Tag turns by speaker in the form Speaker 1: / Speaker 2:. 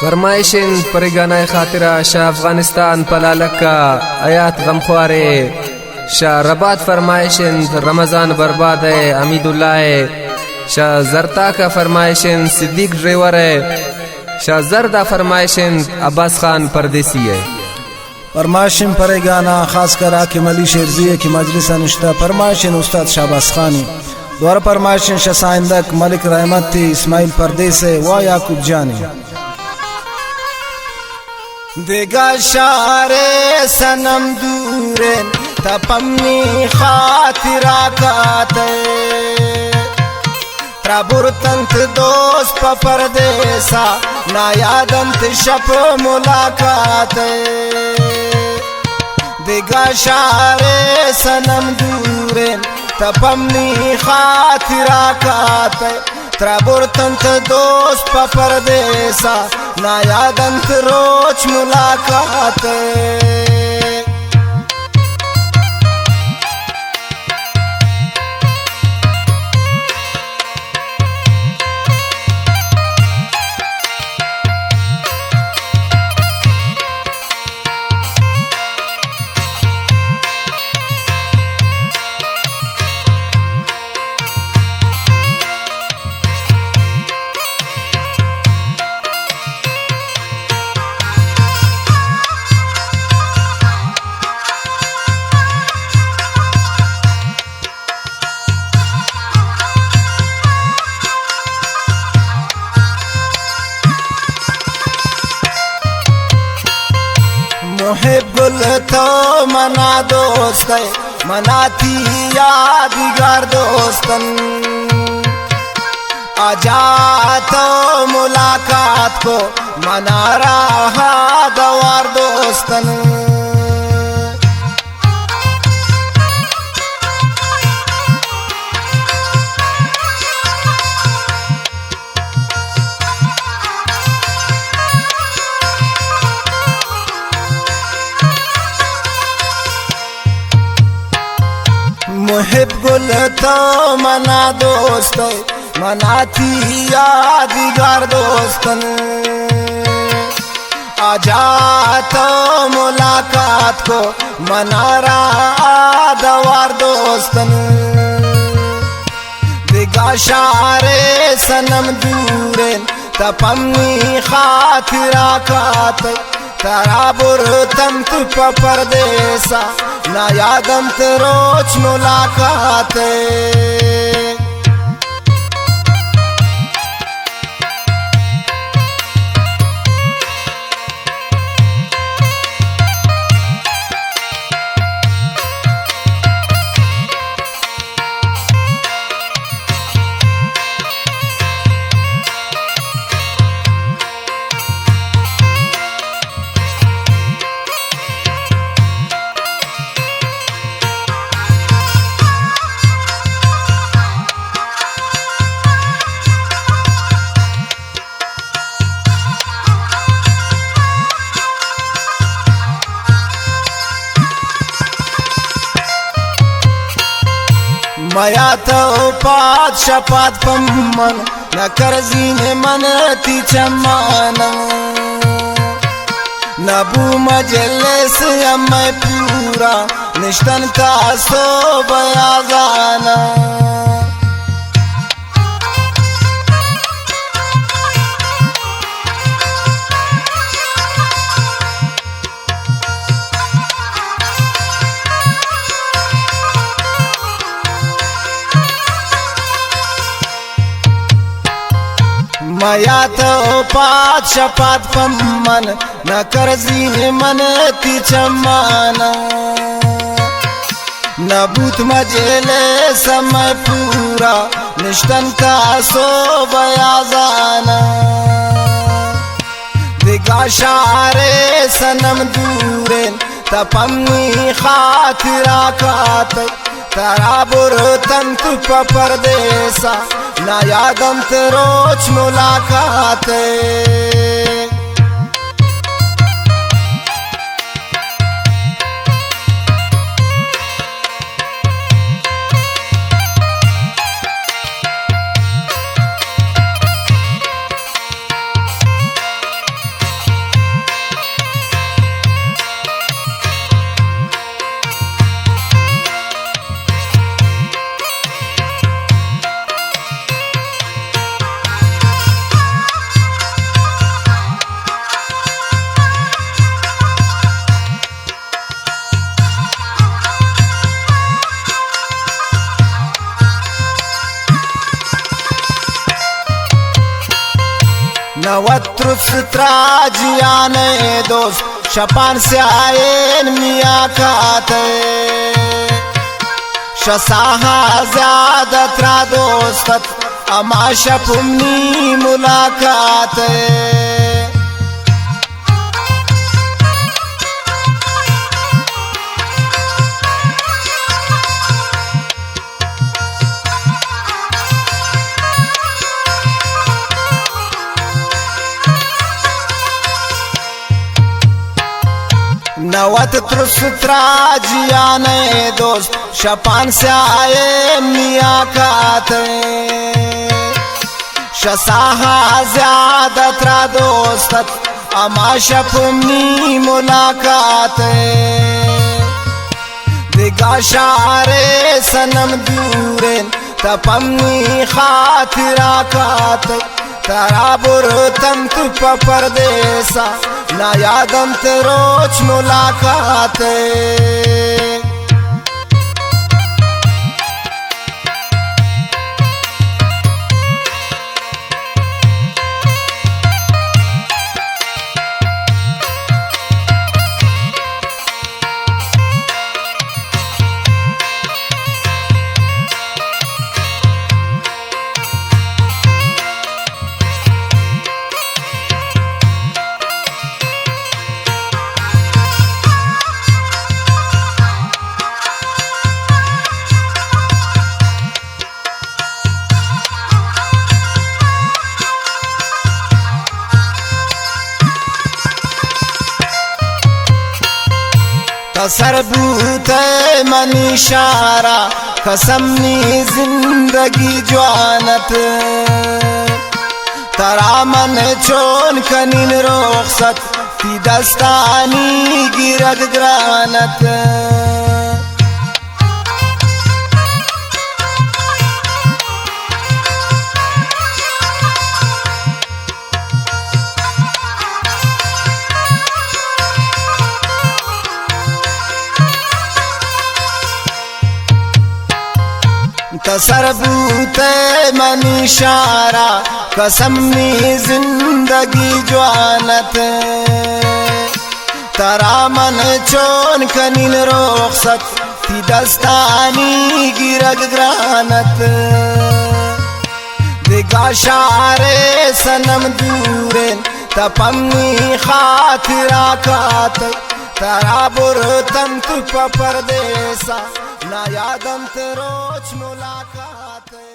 Speaker 1: फरमाइशिन परिगाना खातिरा शाह अफगानिस्तान पलालका आयात गमख्वारे शाह रबात फरमाइशिन रमज़ान बर्बाद है अमीदुल्लाह है शाह जरता का फरमाइशिन सिद्दीक ड्राइवर है शाह जरदा फरमाइशिन अब्बास खान परदेसी है।
Speaker 2: फरमाइशिन परिगाना खास कर आकिम अली शेरजी की मजलिस अनुष्ठा फरमाइशिन उस्ताद शाहबाज खानी द्वारा फरमाइशिन शसाइंदक मलिक रहमती इस्माइल परदेस व याकूब जानी
Speaker 3: देगा शारे सनम दूरे तपम्मी खातिरा काते प्रबुरतंत दोस्त परदेसा ना यादंत शप मुलाकाते देगा शारे सनम दूरे तपम्मी खातिरा काते त्रबुरतंत दोस्त परदेसा ना यादंत रोज मुलाकात मुहिब्बुल तो मना दोस्त मना थी यादगार दोस्तन आजा तो मुलाकात को मना रहा गवार दोस्तन मुहिब्बुल तो मना दोस्त मना थी यादगार दोस्तन आजा तो मुलाकात को मना रहा दवार दोस्तन दिगा शारे सनम दूरे तपम्मी खातिरा काते तराबुर तंत परदेसा ना यादंत रोज मुलाकात मया तो पाद शपात पम्मन न करजीन मन ती चमान नबू मजलिस अम्मे पूरा निष्ठन का सो बयाजाना मया तो पाद शपात पम्मन न करजीन मन ती चमान नबूत मजेले समय पूरा निष्ठन का सो बयाजाना दिगा शारे सनम दूरे तपम्मी खातिरा काते तराबुर तंत परदेसा ना यादंत रोज मुलाकात नवत्रुस त्राजियाने दोस्त शपान से आए मिया खाते शसाहा ज्यादा त्रा दोस्त अमा शपुमनी मुलाकात नवत त्रुसत्रा जियाने दोस्त शपान से आए मिया खाते शसाहा ज्यादा त्रा दोस्त अमा शपुमनी मुलाकात दिगा शारे सनम दूरेन तपमनी खातिरा खात तराबुर तम तु परदेसा ना यादम ते रोज मुलाकात सरबूत मनीशारा कसमनी जिंदगी जवानत तरा मन चोन कनीन रोखसत ती दस्तानी गिरग ग्रानत सरबूत मनीशारा कसमनी जिंदगी जवानत तरा मन चोन कनीन रोखसत ती दस्तानी गिरग ग्रानत दिगा शारे सनम दूरेन तपमनी खातिरा खात तराबुर तम तु परदेसा ना यादम ते रोज मुलाकात।